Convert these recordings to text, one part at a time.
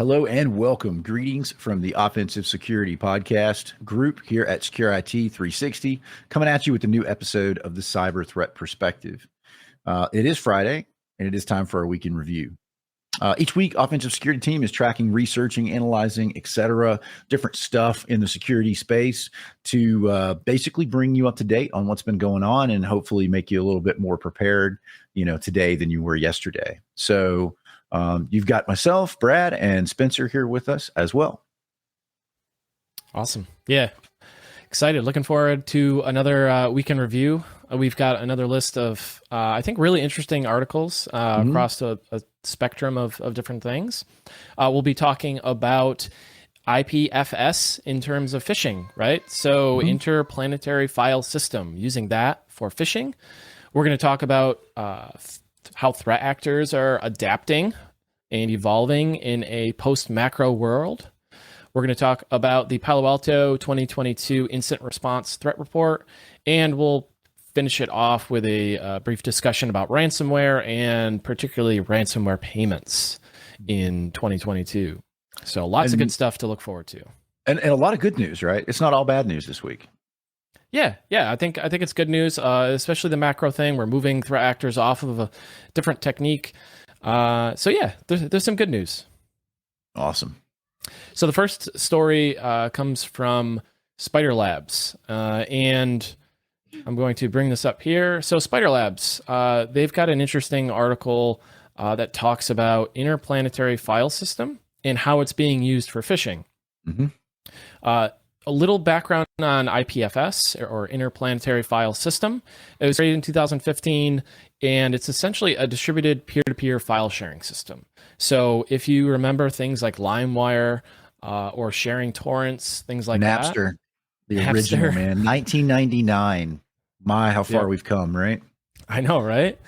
Hello and welcome. Greetings from the Offensive Security Podcast group here at Secure IT 360, coming at you with a new episode of the Cyber Threat Perspective. It is Friday, and it is time for our week in review. Each week, Offensive Security Team is tracking, researching, analyzing, etc., different stuff in the security space to basically bring you up to date on what's been going on and hopefully make you a little bit more prepared, today than you were yesterday. So you've got myself, Brad, and Spencer here with us as well. Awesome. Yeah. Excited. Looking forward to another week in review. We've got another list of, I think, really interesting articles across a spectrum of different things. We'll be talking about IPFS in terms of phishing, right? So Interplanetary File System, using that for phishing. We're going to talk about how threat actors are adapting and evolving in a post-macro world. We're going to talk about the Palo Alto 2022 Incident Response Threat Report, and we'll finish it off with a brief discussion about ransomware and particularly ransomware payments in 2022. So lots of good stuff to look forward to. And a lot of good news, right? It's not all bad news this week. Yeah. I think it's good news, especially the macro thing. We're moving threat actors off of a different technique. So yeah, there's some good news. Awesome. So the first story comes from Spider Labs, and I'm going to bring this up here. So Spider Labs, they've got an interesting article that talks about Interplanetary File System and how it's being used for phishing. A little background on IPFS, or Interplanetary File System. It was created in 2015, and it's essentially a distributed peer-to-peer file sharing system. So if you remember things like LimeWire or sharing torrents, things like Napster, that. The original, man. 1999. My, how far we've come, right? I know, right?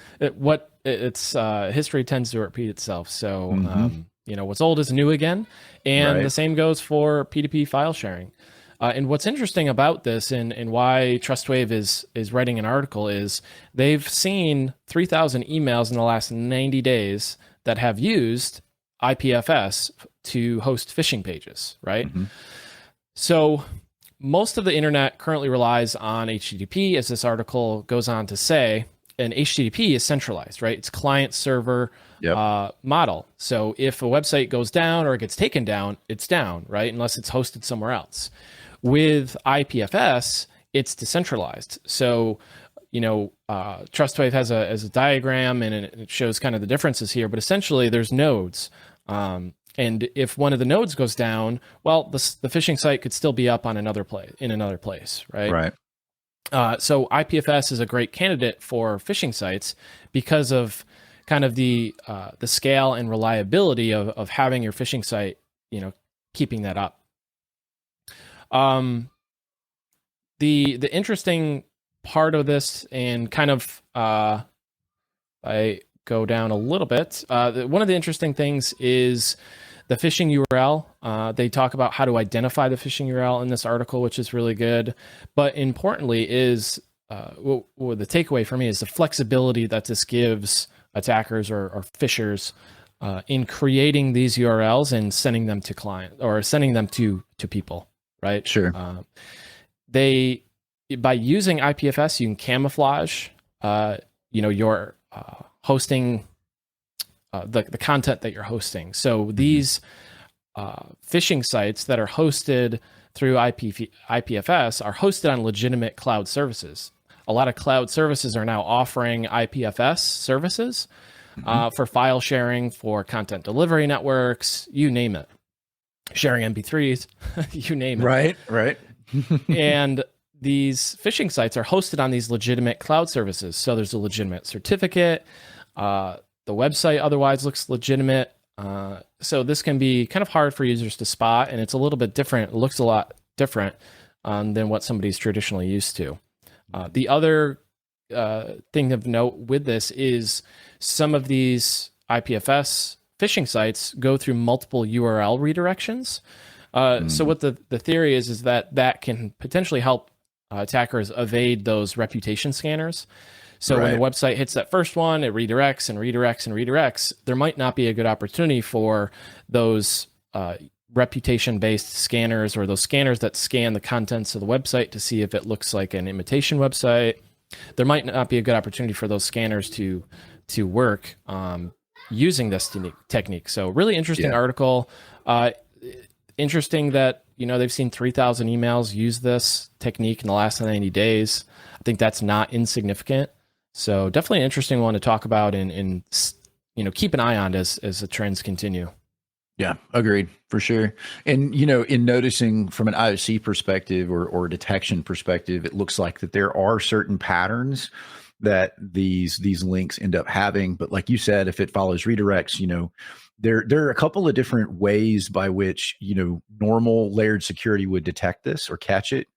History tends to repeat itself. So, what's old is new again. And the same goes for P2P file sharing. And what's interesting about this and why TrustWave is writing an article is they've seen 3,000 emails in the last 90 days that have used IPFS to host phishing pages, right? So most of the internet currently relies on HTTP, as this article goes on to say, and HTTP is centralized, right? It's client-server model. So if a website goes down or it gets taken down, it's down, right? Unless it's hosted somewhere else. With IPFS, it's decentralized. So, TrustWave has a diagram and it shows kind of the differences here, but essentially there's nodes. And if one of the nodes goes down, well, the phishing site could still be up on another place, right? Right. So IPFS is a great candidate for phishing sites because of kind of the scale and reliability of having your phishing site, keeping that up. The interesting part of this, and kind of I go down a little bit. One of the interesting things is the phishing URL. They talk about how to identify the phishing URL in this article, which is really good. But importantly is, the takeaway for me is the flexibility that this gives attackers or phishers in creating these URLs and sending them to clients or sending them to people, right? Sure. By using IPFS, you can camouflage, your hosting, the content that you're hosting. So these phishing sites that are hosted through IPFS are hosted on legitimate cloud services. A lot of cloud services are now offering IPFS services for file sharing, for content delivery networks, you name it. Sharing MP3s, you name it. Right. And these phishing sites are hosted on these legitimate cloud services. So there's a legitimate certificate. The website otherwise looks legitimate. So this can be kind of hard for users to spot, and it's a little bit different. It looks a lot different than what somebody's traditionally used to. The other thing of note with this is some of these IPFS phishing sites go through multiple URL redirections. So what the theory is that can potentially help attackers evade those reputation scanners. So when the website hits that first one, it redirects and redirects and redirects. There might not be a good opportunity for those reputation-based scanners, or those scanners that scan the contents of the website to see if it looks like an imitation website, there might not be a good opportunity for those scanners to work using this technique. So really interesting article. Interesting that, they've seen 3,000 emails use this technique in the last 90 days. I think that's not insignificant. So definitely an interesting one to talk about and keep an eye on as the trends continue. Yeah, agreed, for sure. And, in noticing from an IOC perspective or detection perspective, it looks like that there are certain patterns that these links end up having. But like you said, if it follows redirects, there are a couple of different ways by which, normal layered security would detect this or catch it.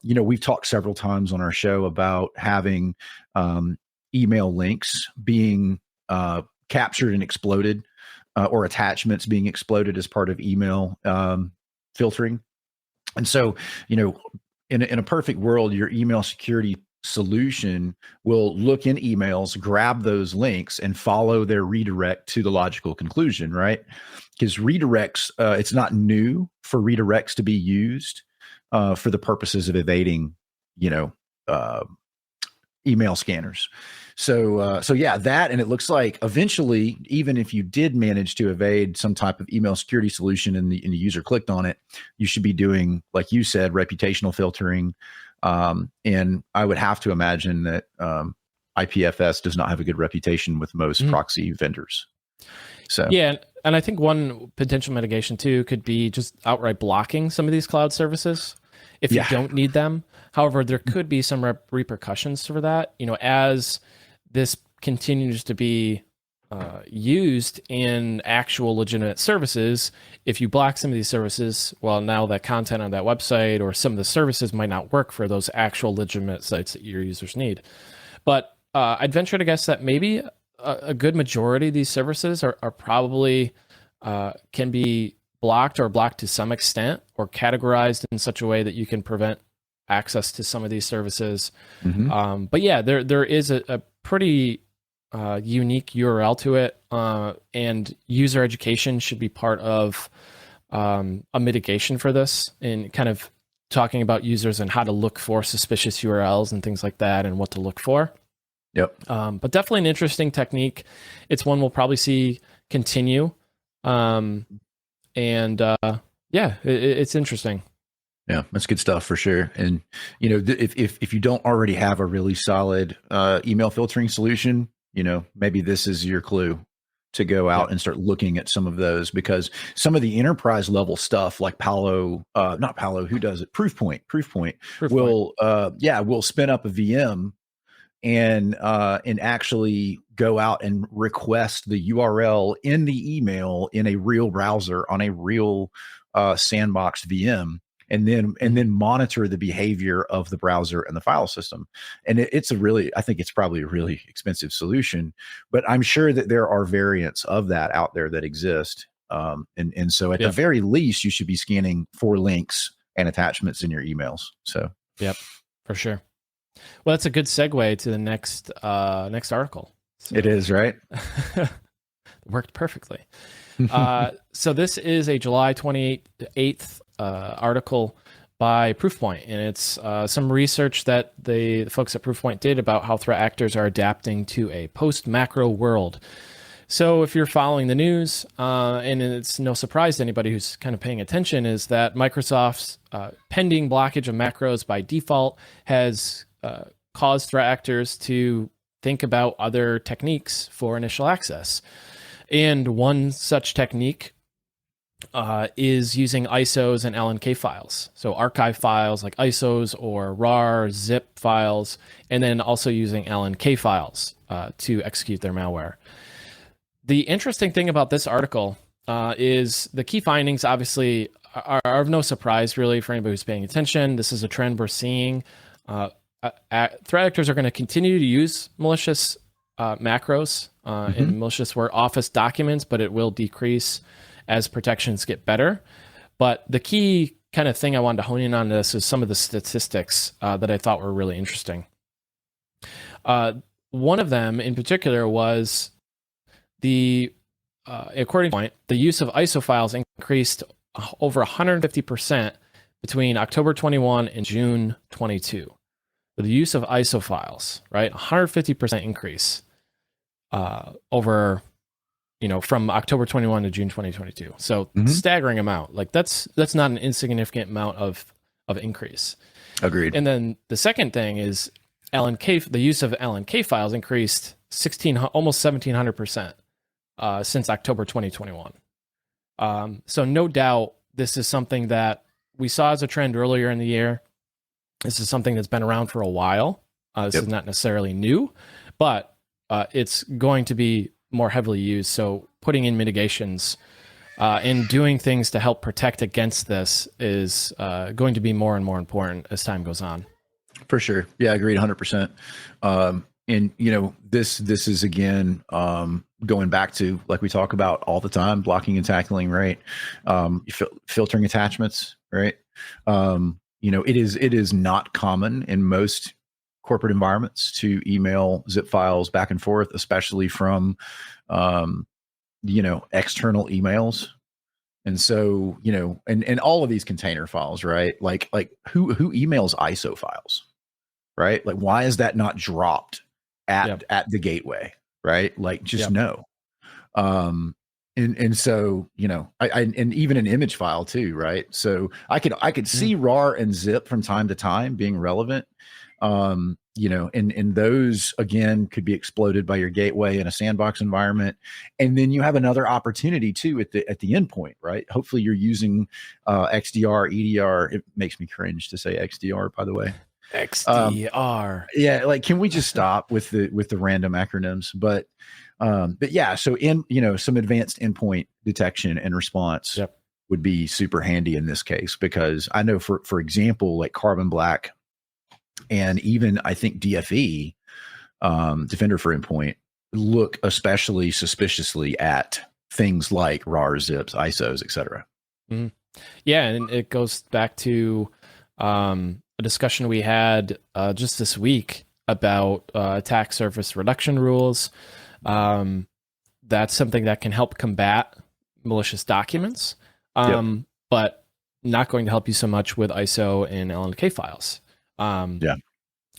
We've talked several times on our show about having email links being captured and exploded, or attachments being exploded as part of email filtering. And so, in a perfect world, your email security solution will look in emails, grab those links, and follow their redirect to the logical conclusion, right? Because redirects, it's not new for redirects to be used for the purposes of evading, email scanners. So yeah, that, and it looks like eventually, even if you did manage to evade some type of email security solution and the user clicked on it, you should be doing, like you said, reputational filtering. And I would have to imagine that IPFS does not have a good reputation with most proxy vendors. So yeah, and I think one potential mitigation too could be just outright blocking some of these cloud services if you don't need them. However, there could be some repercussions for that. As this continues to be used in actual legitimate services, if you block some of these services, well, now that content on that website or some of the services might not work for those actual legitimate sites that your users need. But I'd venture to guess that maybe a good majority of these services are probably can be blocked or blocked to some extent, or categorized in such a way that you can prevent access to some of these services. But yeah, there is a pretty unique URL to it, and user education should be part of a mitigation for this, and kind of talking about users and how to look for suspicious URLs and things like that, and what to look for. Yep. But definitely an interesting technique. It's one we'll probably see continue. It's interesting. Yeah, that's good stuff for sure. And if you don't already have a really solid email filtering solution, maybe this is your clue to go out and start looking at some of those, because some of the enterprise level stuff like Palo, not Palo, who does it? Proofpoint will spin up a VM and actually go out and request the URL in the email in a real browser on a real sandboxed VM, and then monitor the behavior of the browser and the file system. And I think it's probably a really expensive solution, but I'm sure that there are variants of that out there that exist. And so at the very least, you should be scanning for links and attachments in your emails. So, yep, for sure. Well, that's a good segue to the next article. So, it is, right? Worked perfectly. So this is a July 28th article by Proofpoint, and it's some research that the folks at Proofpoint did about how threat actors are adapting to a post-macro world. So if you're following the news, and it's no surprise to anybody who's kind of paying attention, is that Microsoft's pending blockage of macros by default has caused threat actors to think about other techniques for initial access. And one such technique is using ISOs and LNK files. So archive files like ISOs or RAR, zip files, and then also using LNK files to execute their malware. The interesting thing about this article is the key findings obviously are of no surprise really for anybody who's paying attention. This is a trend we're seeing. Threat actors are going to continue to use malicious macros and malicious Office documents, but it will decrease as protections get better. But the key kind of thing I wanted to hone in on this is some of the statistics that I thought were really interesting. One of them in particular was the according to Point, the use of ISO files increased over 150% between October 21 and June 22. The use of ISO files, right? 150% increase over, from October 21 to June 2022. So staggering amount. Like that's not an insignificant amount of increase. Agreed. And then the second thing is LNK. The use of LNK files increased almost 1,700% since October 2021. So no doubt this is something that we saw as a trend earlier in the year. This is something that's been around for a while. This is not necessarily new, but it's going to be more heavily used. So putting in mitigations and doing things to help protect against this is going to be more and more important as time goes on. For sure. Yeah, agreed 100%. And this is again going back to, like we talk about all the time, blocking and tackling, right? Filtering attachments, right? It is not common in most corporate environments to email zip files back and forth, especially from external emails. And so, and all of these container files, right? Like who emails ISO files, right? Like, why is that not dropped at the gateway, right? Like, just no. And so, and even an image file too, right? So I could see RAR and zip from time to time being relevant. And those again could be exploded by your gateway in a sandbox environment. And then you have another opportunity too at the endpoint, right? Hopefully you're using XDR, EDR. It makes me cringe to say XDR, by the way. XDR. Yeah, like, can we just stop with the random acronyms? But yeah, so some advanced endpoint detection and response would be super handy in this case, because I know for example, like Carbon Black and even I think DFE, Defender for Endpoint, look especially suspiciously at things like RAR, zips, ISOs, etc. Yeah, and it goes back to a discussion we had just this week about attack surface reduction rules. That's something that can help combat malicious documents, but not going to help you so much with ISO and LNK files.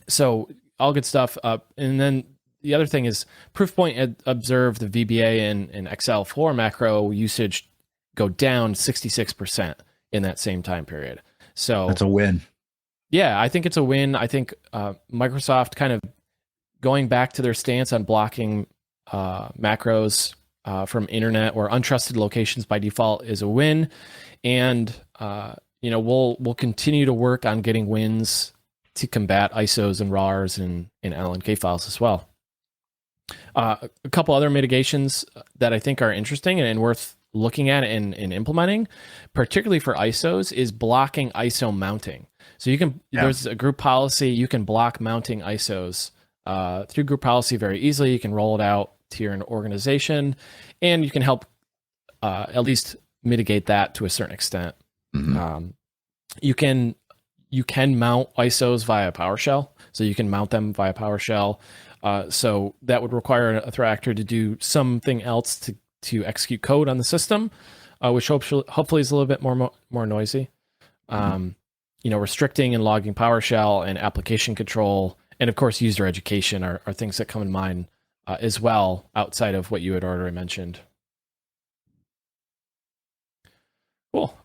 So all good stuff. And then the other thing is Proofpoint observed the VBA and XL4 macro usage go down 66% in that same time period. So that's a win. Yeah, I think it's a win. I think Microsoft kind of going back to their stance on blocking macros from internet or untrusted locations by default is a win. And we'll continue to work on getting wins to combat ISOs and RARs and LNK files as well. A couple other mitigations that I think are interesting and worth looking at and implementing, particularly for ISOs, is blocking ISO mounting. So you can, there's a group policy, you can block mounting ISOs through group policy very easily. You can roll it out to your organization, and you can help at least mitigate that to a certain extent. You can mount ISOs via PowerShell, so you can mount them via PowerShell. So that would require a threat actor to do something else to execute code on the system, which hopefully is a little bit more noisy. Restricting and logging PowerShell and application control, and of course user education are things that come in mind as well, outside of what you had already mentioned. Cool.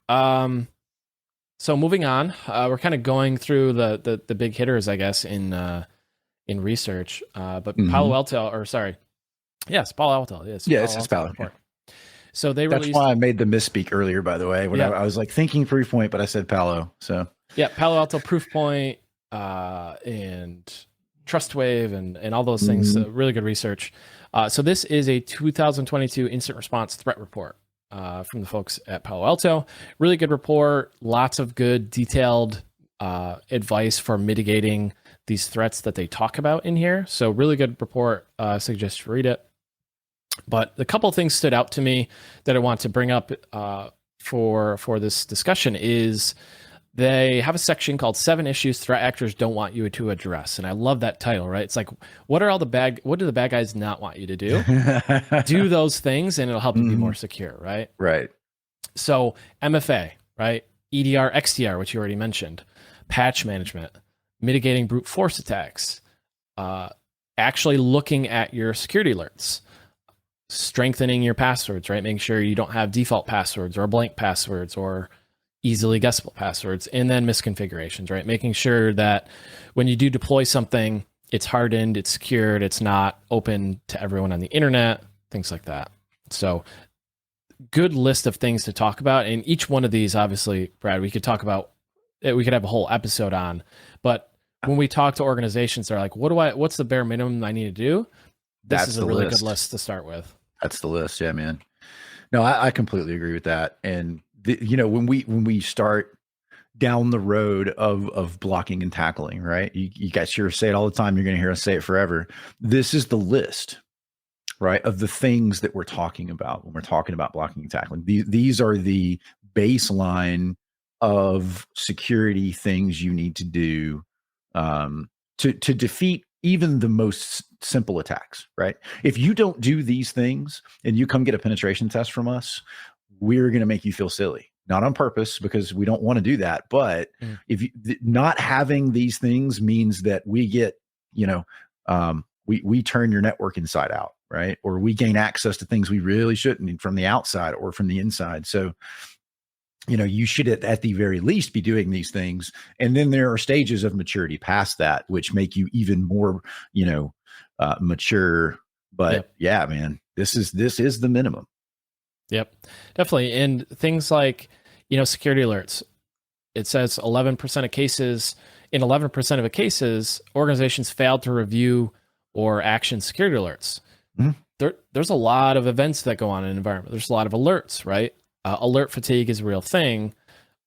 So moving on, we're kind of going through the big hitters, I guess, in research. But Palo Alto, Palo Alto. It's Palo. So they released. That's why I made the misspeak earlier, by the way. When I was like thinking Proofpoint, but I said Palo. So Palo Alto, Proofpoint, and TrustWave, and all those things. Really good research. So this is a 2022 incident response threat report from the folks at Palo Alto. Really good report. Lots of good detailed advice for mitigating these threats that they talk about in here. So really good report. Suggest you read it. But a couple of things stood out to me that I want to bring up for this discussion is they have a section called 7 Issues Threat Actors Don't Want You to Address. And I love that title, right? It's like, what do the bad guys not want you to do? Do those things and it'll help you be more secure, right? Right. So MFA, right? EDR, XDR, which you already mentioned, patch management, mitigating brute force attacks, actually looking at your security alerts, strengthening your passwords, right? Making sure you don't have default passwords or blank passwords or easily guessable passwords, and then misconfigurations, right? Making sure that when you do deploy something, it's hardened, it's secured, it's not open to everyone on the internet, things like that. So good list of things to talk about. And each one of these, obviously, Brad, we could have a whole episode on, but when we talk to organizations, they're like, what's the bare minimum I need to do? This is a really good list to start with. That's the list. Yeah, man. No, I completely agree with that. And when we start down the road of blocking and tackling, right? You guys hear us say it all the time. You're going to hear us say it forever. This is the list, right, of the things that we're talking about when we're talking about blocking and tackling. These are the baseline of security things you need to do to defeat even the most simple attacks, right? If you don't do these things and you come get a penetration test from us, we're going to make you feel silly, not on purpose because we don't want to do that. But if you not having these things means that we get, we turn your network inside out, right? Or we gain access to things we really shouldn't from the outside or from the inside. So, you should at the very least be doing these things. And then there are stages of maturity past that, which make you even more, mature. But yeah, man, this is the minimum. Yep, definitely. And things like, security alerts, it says 11% of cases, in 11% of the cases, organizations failed to review or action security alerts. There's a lot of events that go on in an environment. There's a lot of alerts, right? Alert fatigue is a real thing.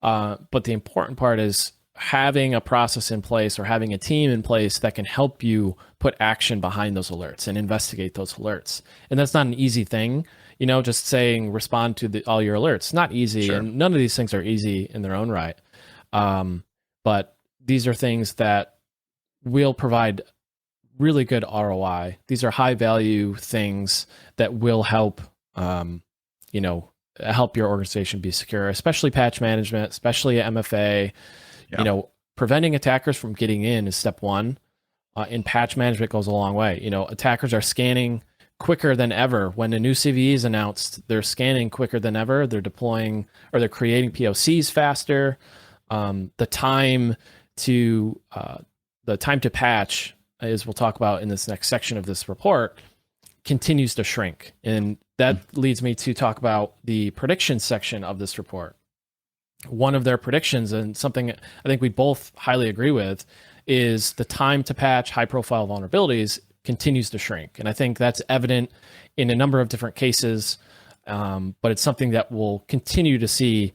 But the important part is having a process in place or having a team in place that can help you put action behind those alerts and investigate those alerts. And that's not an easy thing. Just saying respond to all your alerts, not easy. Sure. And none of these things are easy in their own right. But these are things that will provide really good ROI. These are high value things that will help, help your organization be secure, especially patch management, especially MFA. Yeah. Preventing attackers from getting in is step one. And patch management goes a long way. Attackers are scanning quicker than ever. When a new CVE is announced, they're scanning quicker than ever. They're deploying or they're creating POCs faster. The time to patch, as we'll talk about in this next section of this report, continues to shrink. And that leads me to talk about the prediction section of this report. One of their predictions, and something I think we both highly agree with, is the time to patch high-profile vulnerabilities continues to shrink. And I think that's evident in a number of different cases, but it's something that we'll continue to see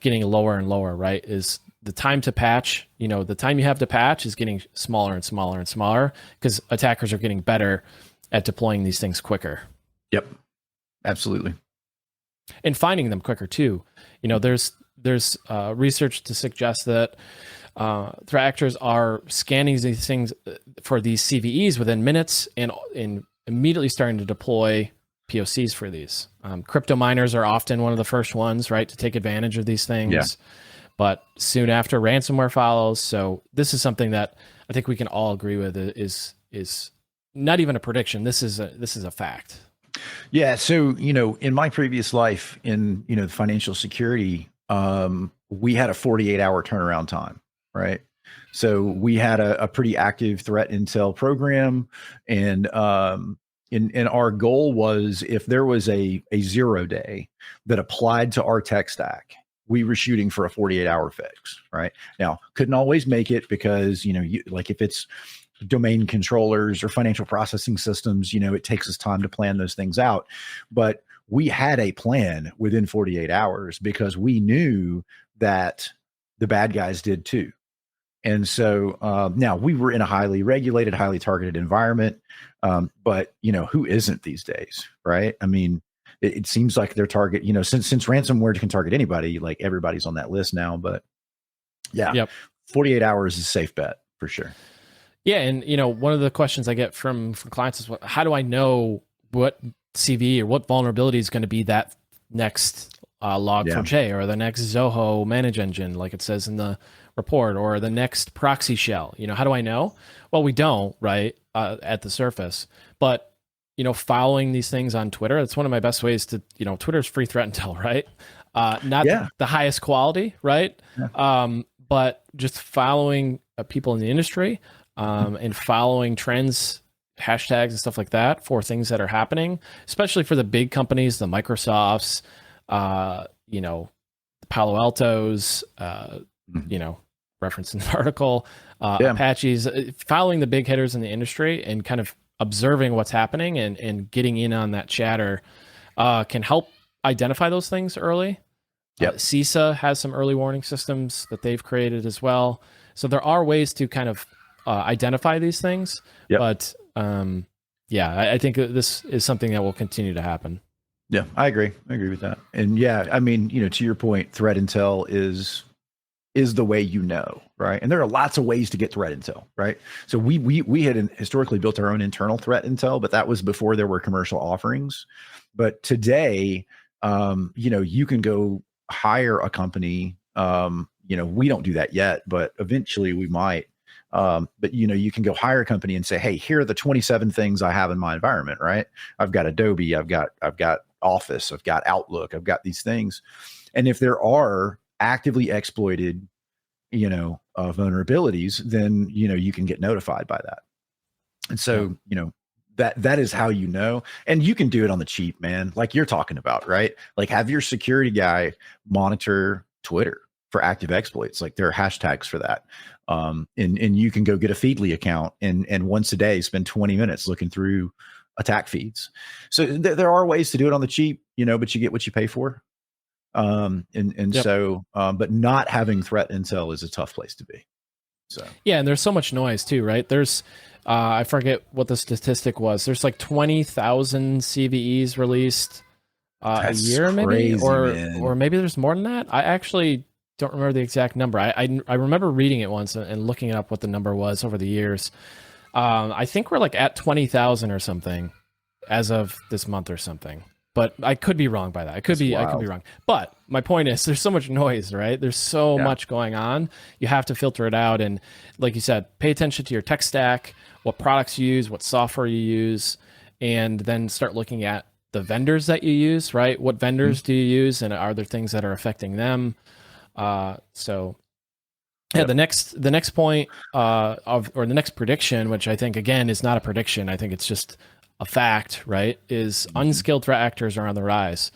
getting lower and lower, right? Is the time to patch, the time you have to patch is getting smaller and smaller and smaller because attackers are getting better at deploying these things quicker. Yep, absolutely. And finding them quicker too. There's research to suggest that threat actors are scanning these things for these CVEs within minutes and immediately starting to deploy POCs for these. Crypto miners are often one of the first ones, right, to take advantage of these things. Yeah. But soon after, ransomware follows. So this is something that I think we can all agree with is not even a prediction. This is a fact. Yeah. So, in my previous life in, financial security, we had a 48-hour turnaround time, right? So we had a pretty active threat intel program. And our goal was if there was a 0 day that applied to our tech stack, we were shooting for a 48-hour fix, right? Now, couldn't always make it because, if it's domain controllers or financial processing systems, it takes us time to plan those things out. But we had a plan within 48 hours because we knew that the bad guys did too. And so now we were in a highly regulated, highly targeted environment. But, who isn't these days, right? I mean, it seems like their target, since ransomware can target anybody, like everybody's on that list now. But Yeah. Yep. 48 hours is a safe bet for sure. Yeah, and one of the questions I get from clients is, how do I know what CV or what vulnerability is going to be that next Log4j or the next Zoho manage engine, like it says in the report, or the next proxy shell? How do I know? Well, we don't, right, at the surface. But following these things on Twitter, that's one of my best ways to, Twitter's free threat intel, right? Not the highest quality, right? Yeah. But just following people in the industry. And following trends, hashtags, and stuff like that for things that are happening, especially for the big companies, the Microsofts, Palo Altos, reference in the article, Apaches, following the big hitters in the industry and kind of observing what's happening and getting in on that chatter can help identify those things early. CISA has some early warning systems that they've created as well. So there are ways to kind of identify these things, but I think this is something that will continue to happen. Yeah, I agree with that. And to your point, threat intel is the way, right? And there are lots of ways to get threat intel, right? So we had historically built our own internal threat intel, but that was before there were commercial offerings. But today, you can go hire a company. We don't do that yet, but eventually we might. But you can go hire a company and say, hey, here are the 27 things I have in my environment, right? I've got Adobe, I've got Office, I've got Outlook, I've got these things. And if there are actively exploited, vulnerabilities, then, you can get notified by that. And so, that is how and you can do it on the cheap, man. Like you're talking about, right? Like have your security guy monitor Twitter for active exploits. Like there are hashtags for that. And you can go get a Feedly account and once a day spend 20 minutes looking through attack feeds. So there are ways to do it on the cheap, but you get what you pay for. So, but not having threat intel is a tough place to be. So and there's so much noise too, right? There's I forget what the statistic was. There's like 20,000 CVEs released a year, maybe, or maybe there's more than that. I actually don't remember the exact number. I remember reading it once and looking up what the number was over the years. I think we're like at 20,000 or something as of this month or something. But I could be wrong by that. I could be wrong. But my point is there's so much noise, right? There's so much going on. You have to filter it out. And like you said, pay attention to your tech stack, what products you use, what software you use, and then start looking at the vendors that you use, right? What vendors do you use, and are there things that are affecting them? The next point or the next prediction, which I think again is not a prediction, I think it's just a fact, right, is unskilled threat actors are on the rise.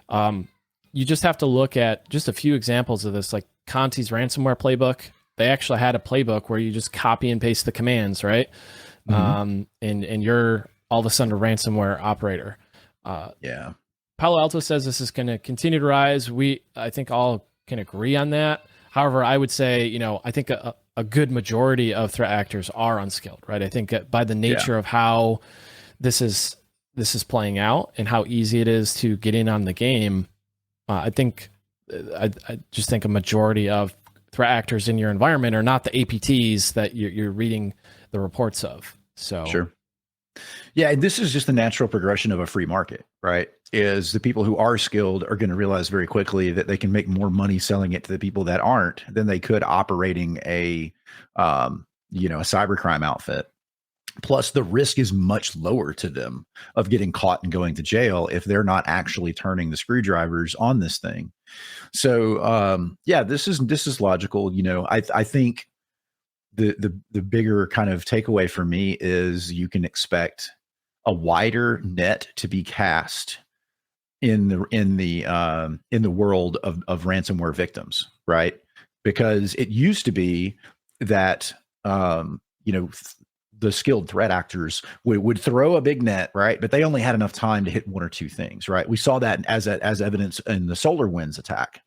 You just have to look at just a few examples of this, like Conti's ransomware playbook. They actually had a playbook where you just copy and paste the commands, right? And you're all of a sudden a ransomware operator. Palo Alto says this is going to continue to rise. I think all can agree on that. However, I would say, I think a good majority of threat actors are unskilled, right? I think by the nature of how this is playing out and how easy it is to get in on the game, I just think a majority of threat actors in your environment are not the APTs that you're reading the reports of. So sure. Yeah, this is just the natural progression of a free market, right? Is the people who are skilled are going to realize very quickly that they can make more money selling it to the people that aren't than they could operating a cybercrime outfit. Plus, the risk is much lower to them of getting caught and going to jail if they're not actually turning the screwdrivers on this thing. So, this is logical. I think the bigger kind of takeaway for me is you can expect a wider net to be cast in the world of ransomware victims, right? Because it used to be that the skilled threat actors would throw a big net, right? But they only had enough time to hit one or two things, right? We saw that as evidence in the SolarWinds attack.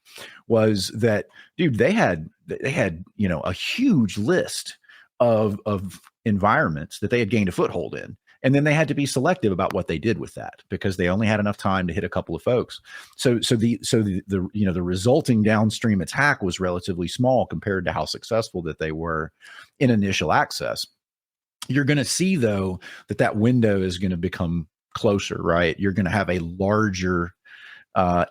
Was that, dude? They had a huge list of environments that they had gained a foothold in, And then they had to be selective about what they did with that because they only had enough time to hit a couple of folks. So the the resulting downstream attack was relatively small compared to how successful that they were in initial access. You're going to see, though, that window is going to become closer, right? You're going to have a larger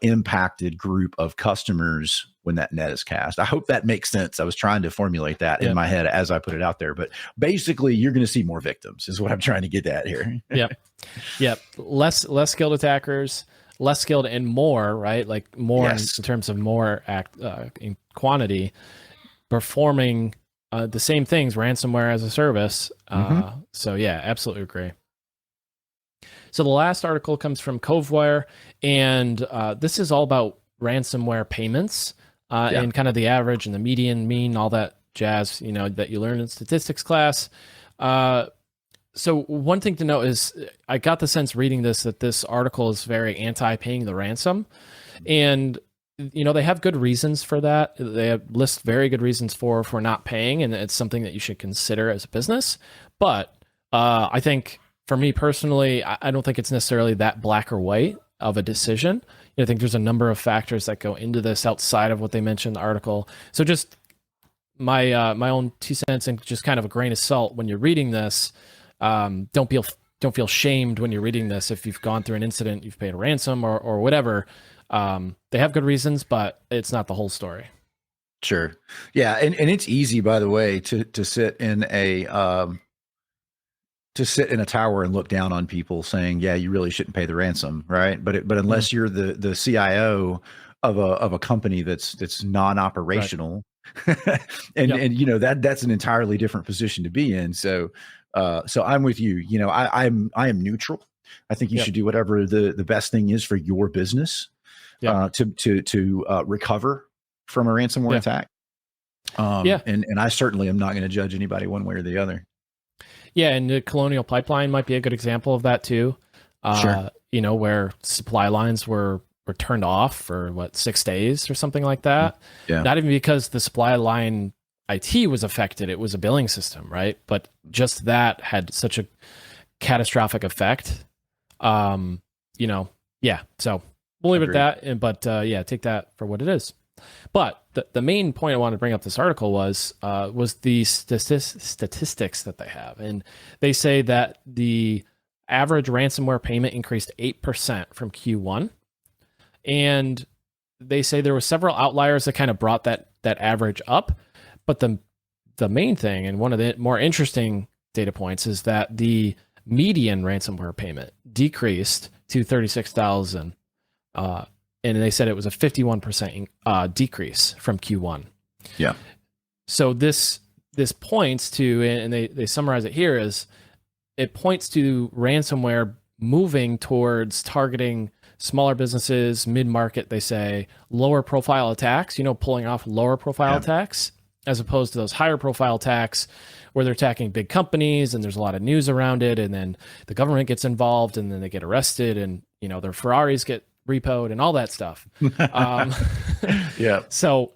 impacted group of customers when that net is cast. I hope that makes sense. I was trying to formulate that in my head as I put it out there, but basically you're going to see more victims is what I'm trying to get at here. Yep. Less skilled attackers, less skilled and more, right? Like more in terms of more in quantity, performing the same things, ransomware as a service. So yeah, absolutely agree. So the last article comes from Coveware, and this is all about ransomware payments and kind of the average and the median, mean, all that jazz, that you learn in statistics class. So one thing to note is I got the sense reading this that this article is very anti-paying the ransom, and they have good reasons for that. They list very good reasons for not paying, and it's something that you should consider as a business. But I think, for me personally, I don't think it's necessarily that black or white of a decision. I think there's a number of factors that go into this outside of what they mentioned in the article. So just my own 2 cents and just kind of a grain of salt when you're reading this. Don't feel shamed when you're reading this if you've gone through an incident, you've paid a ransom or whatever. They have good reasons, but it's not the whole story. Sure. Yeah, and it's easy, by the way, to sit in a tower and look down on people saying, yeah, you really shouldn't pay the ransom, right? But unless you're the CIO of a company that's non-operational, right. and that's an entirely different position to be in. So I'm with you. I am neutral. I think you should do whatever the best thing is for your business to recover from a ransomware attack. And I certainly am not going to judge anybody one way or the other. Yeah, and the Colonial Pipeline might be a good example of that too. Sure. Where supply lines were turned off for 6 days or something like that. Yeah. Not even because the supply line IT was affected, it was a billing system, right? But just that had such a catastrophic effect. So we'll leave it at that. But take that for what it is. But the main point I wanted to bring up this article was the statistics that they have. And they say that the average ransomware payment increased 8% from Q1. And they say there were several outliers that kind of brought that average up. But the main thing, and one of the more interesting data points, is that the median ransomware payment decreased to $36,000. And they said it was a 51% decrease from Q1. Yeah. So this points to, and they summarize it here, is it points to ransomware moving towards targeting smaller businesses, mid-market, they say, lower profile attacks, pulling off lower profile attacks, as opposed to those higher profile attacks where they're attacking big companies and there's a lot of news around it. And then the government gets involved and then they get arrested and, their Ferraris get repoed and all that stuff. So,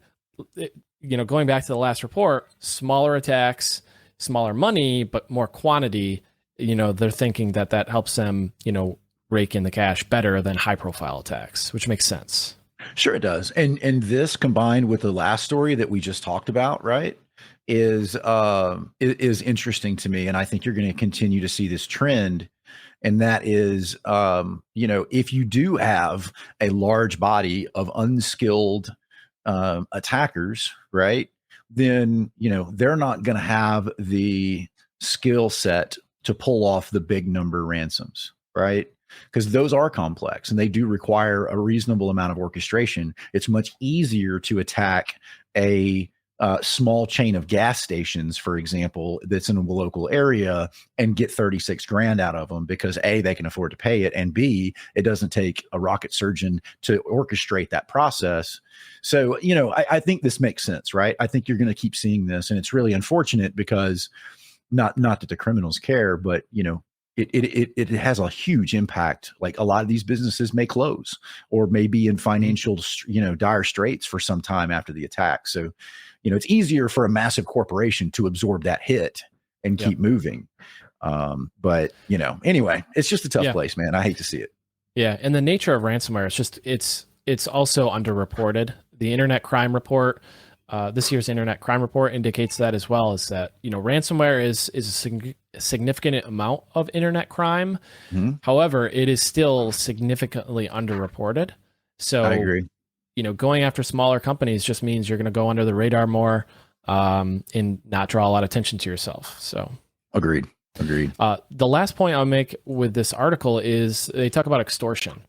going back to the last report, smaller attacks, smaller money, but more quantity, they're thinking that helps them, rake in the cash better than high profile attacks, which makes sense. Sure it does. And this combined with the last story that we just talked about, right, is interesting to me. And I think you're going to continue to see this trend. And that is, if you do have a large body of unskilled attackers, right, then, they're not going to have the skill set to pull off the big number ransoms, right? Because those are complex and they do require a reasonable amount of orchestration. It's much easier to attack a small chain of gas stations, for example, that's in a local area and get 36 grand out of them because A, they can afford to pay it, and B, it doesn't take a rocket surgeon to orchestrate that process. So, I think this makes sense, right? I think you're going to keep seeing this, and it's really unfortunate because not that the criminals care, but it has a huge impact. Like a lot of these businesses may close or may be in financial, dire straits for some time after the attack. So, it's easier for a massive corporation to absorb that hit and keep moving. But anyway, it's just a tough Yeah. place, man. I hate to see it. Yeah, and the nature of ransomware is just it's also underreported. The Internet Crime Report, this year's Internet Crime Report indicates that as well. Is that ransomware is a significant amount of internet crime. Mm-hmm. However, it is still significantly underreported. So I agree. Going after smaller companies just means you're going to go under the radar more, and not draw a lot of attention to yourself. So agreed. The last point I'll make with this article is they talk about extortion,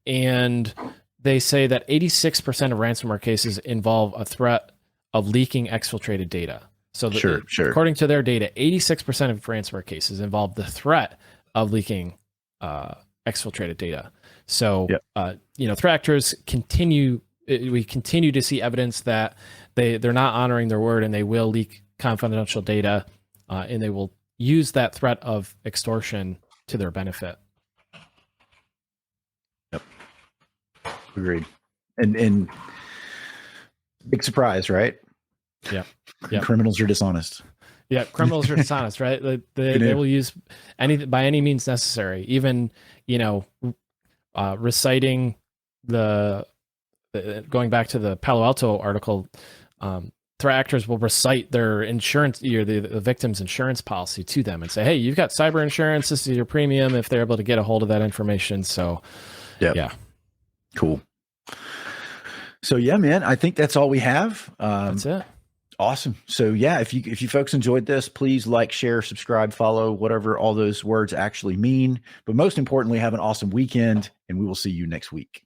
and they say that 86% of ransomware cases involve a threat of leaking exfiltrated data. So sure. According to their data, 86% of ransomware cases involve the threat of leaking exfiltrated data. So, threat actors we continue to see evidence that they're not honoring their word, and they will leak confidential data, and they will use that threat of extortion to their benefit. Yep. Agreed. And big surprise, right? Yeah. Criminals are dishonest. Yeah, criminals are dishonest, right? They will use by any means necessary. Even reciting the going back to the Palo Alto article, threat actors will recite their insurance, the victim's insurance policy to them and say, "Hey, you've got cyber insurance. This is your premium." If they're able to get a hold of that information, so yeah, cool. So yeah, man, I think that's all we have. That's it. Awesome. So yeah, if you folks enjoyed this, please like, share, subscribe, follow, whatever all those words actually mean. But most importantly, have an awesome weekend, and we will see you next week.